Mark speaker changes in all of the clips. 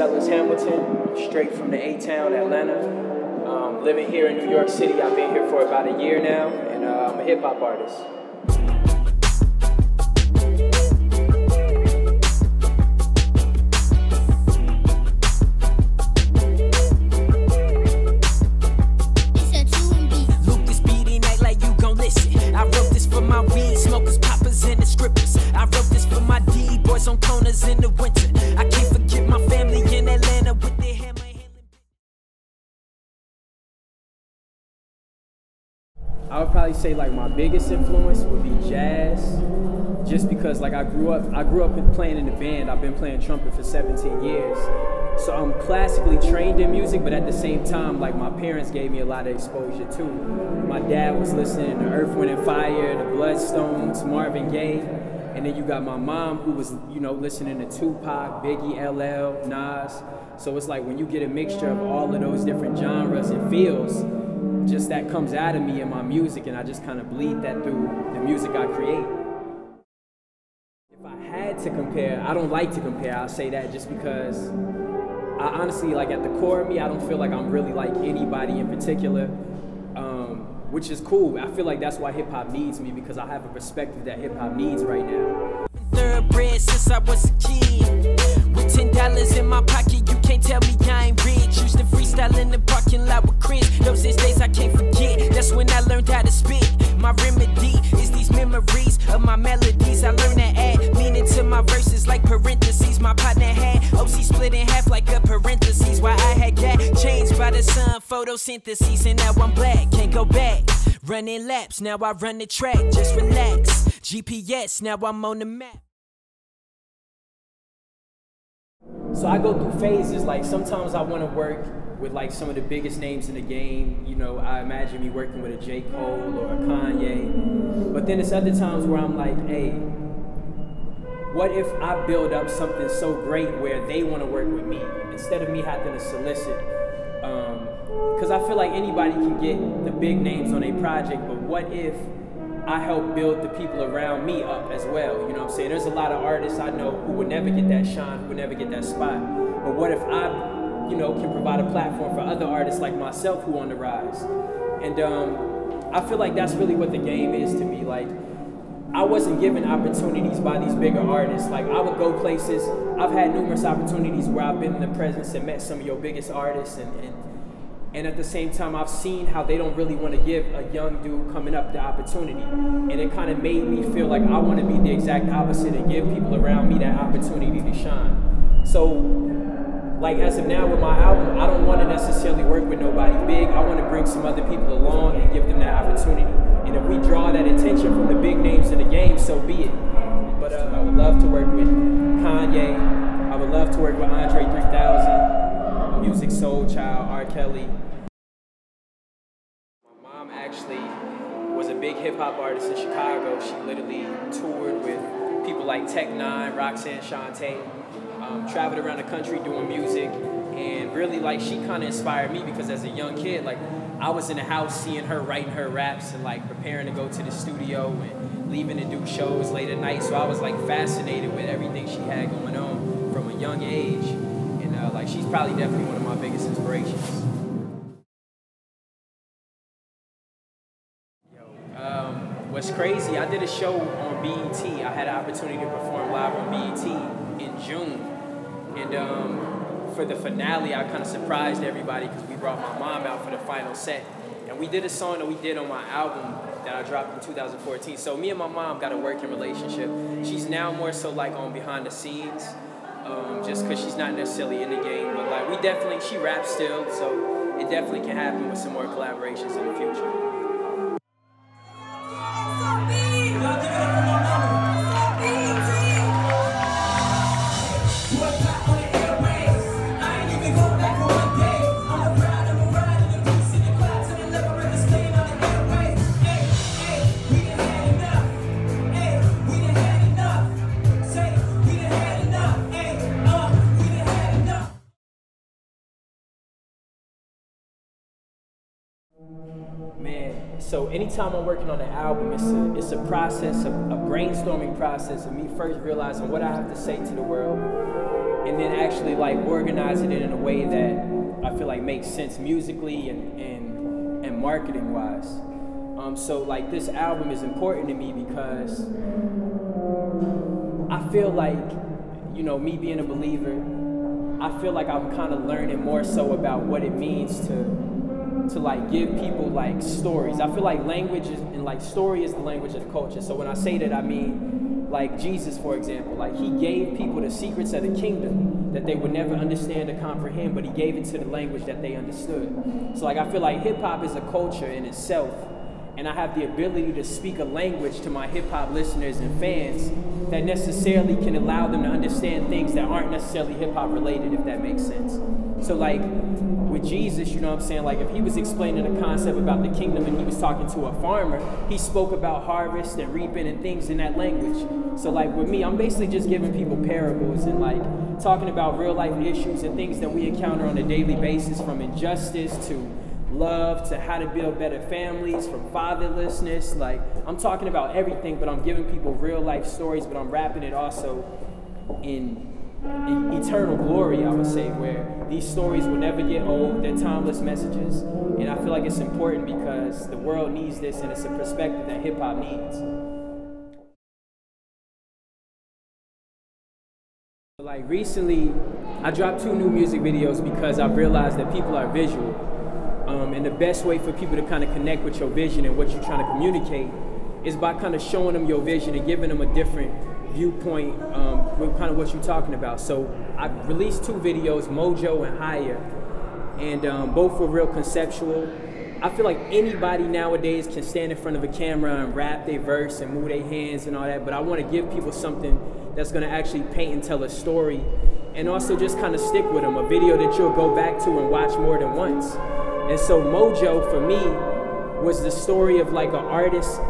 Speaker 1: Cellus, Hamilton, straight from the A-Town, Atlanta. Living here in New York City. I've been here for about a year now, and I'm a hip-hop artist.
Speaker 2: I wrote this for my weed smokers, poppers, and the strippers. I wrote this for my D-boys on corners in the winter. I can't forget my family in Atlanta with their hammer handling.
Speaker 1: I would probably say like my biggest influence would be jazz, just because like I grew up playing in the band. I've been playing trumpet for 17 years. So I'm classically trained in music, but at the same time, like my parents gave me a lot of exposure too. My dad was listening to Earth, Wind and Fire, the Bloodstones, Marvin Gaye, and then you got my mom who was, you know, listening to Tupac, Biggie, LL, Nas. So it's like when you get a mixture of all of those different genres and feels, just that comes out of me in my music, and I just kind of bleed that through the music I create. If I had to compare, I don't like to compare, I'll say that just because I honestly, like at the core of me, I don't feel like I'm really like anybody in particular, which is cool. I feel like that's why hip hop needs me, because I have a perspective that hip hop needs right now.
Speaker 2: Thoroughbred since I was a kid, with $10 in my pocket, you can't tell me I ain't rich. Used to freestyle in the parking lot with Chris. Those days I can't forget. That's when I learned how to spit. My remedy is these memories of my melodies. I learned to add meaning to my verses like parentheses. My partner had OC split in half like a parentheses. Why I had got changed by the sun, photosynthesis, and now I'm black. Can't go back. Running laps, now I run the track. Just relax. GPS, now I'm on the map.
Speaker 1: So I go through phases. Like sometimes I want to work with like some of the biggest names in the game. You know, I imagine me working with a J. Cole or a Kanye. But then there's other times where I'm like, hey, what if I build up something so great where they want to work with me instead of me having to solicit? Because I feel like anybody can get the big names on a project, but what if I help build the people around me up as well? You know what I'm saying? There's a lot of artists I know who would never get that shine, who would never get that spot. But what if I, you know, can provide a platform for other artists like myself who are on the rise? And I feel like that's really what the game is to me. Like, I wasn't given opportunities by these bigger artists. Like, I would go places. I've had numerous opportunities where I've been in the presence and met some of your biggest artists, and at the same time, I've seen how they don't really want to give a young dude coming up the opportunity. And it kind of made me feel like I want to be the exact opposite and give people around me that opportunity to shine. So, like as of now with my album, I don't want to necessarily work with nobody big. I want to bring some other people along and give them that opportunity. And if we draw that attention from the big names in the game, so be it. But I would love to work with Kanye. I would love to work with Andre 3000. Music Soul Child, R. Kelly. My mom actually was a big hip hop artist in Chicago. She literally toured with people like Tech Nine, Roxanne Shante, traveled around the country doing music, and really like she kind of inspired me because as a young kid, like I was in the house seeing her writing her raps and like preparing to go to the studio and leaving to do shows late at night. So I was like fascinated with everything she had going on from a young age. Like she's probably definitely one of my biggest inspirations. What's crazy, I did a show on BET. I had an opportunity to perform live on BET in June. And for the finale, I kind of surprised everybody because we brought my mom out for the final set. And we did a song that we did on my album that I dropped in 2014. So me and my mom got a working relationship. She's now more so like on behind the scenes. Just because she's not necessarily in the game, but like she raps still, so it definitely can happen with some more collaborations in the future. Man, so anytime I'm working on an album, it's a process, a brainstorming process of me first realizing what I have to say to the world, and then actually like organizing it in a way that I feel like makes sense musically and marketing wise. So like this album is important to me because I feel like, you know, me being a believer, I feel like I'm kind of learning more so about what it means to like give people like stories. I feel like language is, and like story is the language of the culture. So when I say that, I mean like Jesus, for example, like he gave people the secrets of the kingdom that they would never understand or comprehend, but he gave it to the language that they understood. So like I feel like hip hop is a culture in itself, and I have the ability to speak a language to my hip hop listeners and fans that necessarily can allow them to understand things that aren't necessarily hip hop related, if that makes sense. So like with Jesus, you know what I'm saying? Like if he was explaining a concept about the kingdom and he was talking to a farmer, he spoke about harvest and reaping and things in that language. So like with me, I'm basically just giving people parables and like talking about real life issues and things that we encounter on a daily basis, from injustice to love to how to build better families, from fatherlessness. Like I'm talking about everything, but I'm giving people real life stories, but I'm wrapping it also in eternal glory, I would say, where these stories will never get old. They're timeless messages, and I feel like it's important because the world needs this, and it's a perspective that hip hop needs. Like recently, I dropped 2 new music videos because I've realized that people are visual. And the best way for people to kind of connect with your vision and what you're trying to communicate is by kind of showing them your vision and giving them a different viewpoint with kind of what you're talking about. So I released 2 videos, Mojo and Higher, and both were real conceptual. I feel like anybody nowadays can stand in front of a camera and rap their verse and move their hands and all that, but I want to give people something that's going to actually paint and tell a story, and also just kind of stick with them, a video that you'll go back to and watch more than once. And so Mojo, for me, was the story of like an artist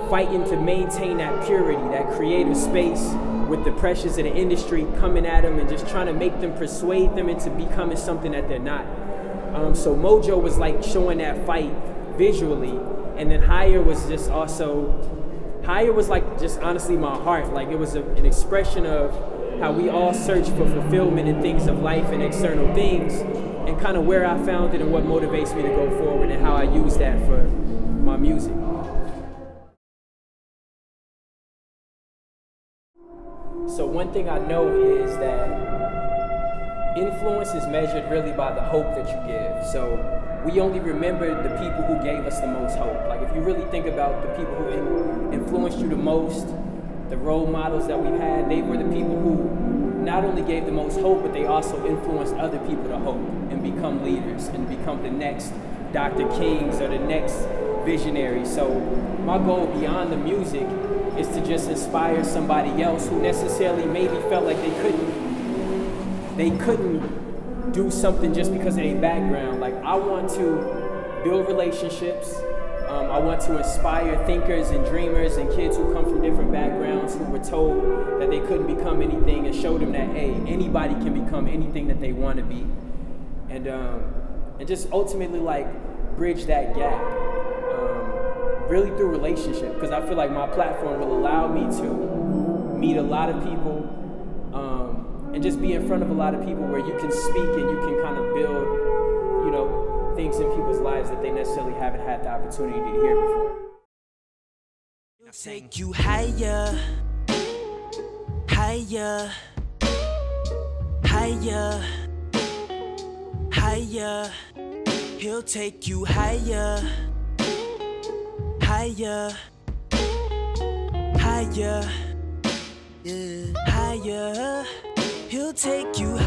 Speaker 1: fighting to maintain that purity, that creative space with the pressures of the industry coming at them and just trying to make them, persuade them into becoming something that they're not. So Mojo was like showing that fight visually, and then Higher was just also, Higher was like just honestly my heart. Like it was an expression of how we all search for fulfillment in things of life and external things, and kind of where I found it and what motivates me to go forward and how I use that for my music. So one thing I know is that influence is measured really by the hope that you give. So we only remember the people who gave us the most hope. Like if you really think about the people who influenced you the most, the role models that we've had, they were the people who not only gave the most hope, but they also influenced other people to hope and become leaders and become the next Dr. Kings or the next visionaries. So my goal beyond the music is to just inspire somebody else who necessarily maybe felt like they couldn't do something just because of their background. Like I want to build relationships. I want to inspire thinkers and dreamers and kids who come from different backgrounds who were told that they couldn't become anything, and show them that, hey, anybody can become anything that they want to be. And just ultimately like bridge that gap, really through relationship, because I feel like my platform will allow me to meet a lot of people and just be in front of a lot of people where you can speak and you can kind of build, you know, things in people's lives that they necessarily haven't had the opportunity to hear before.
Speaker 2: Take you higher, higher, higher, higher. He'll take you higher, higher, higher, yeah, higher. He'll take you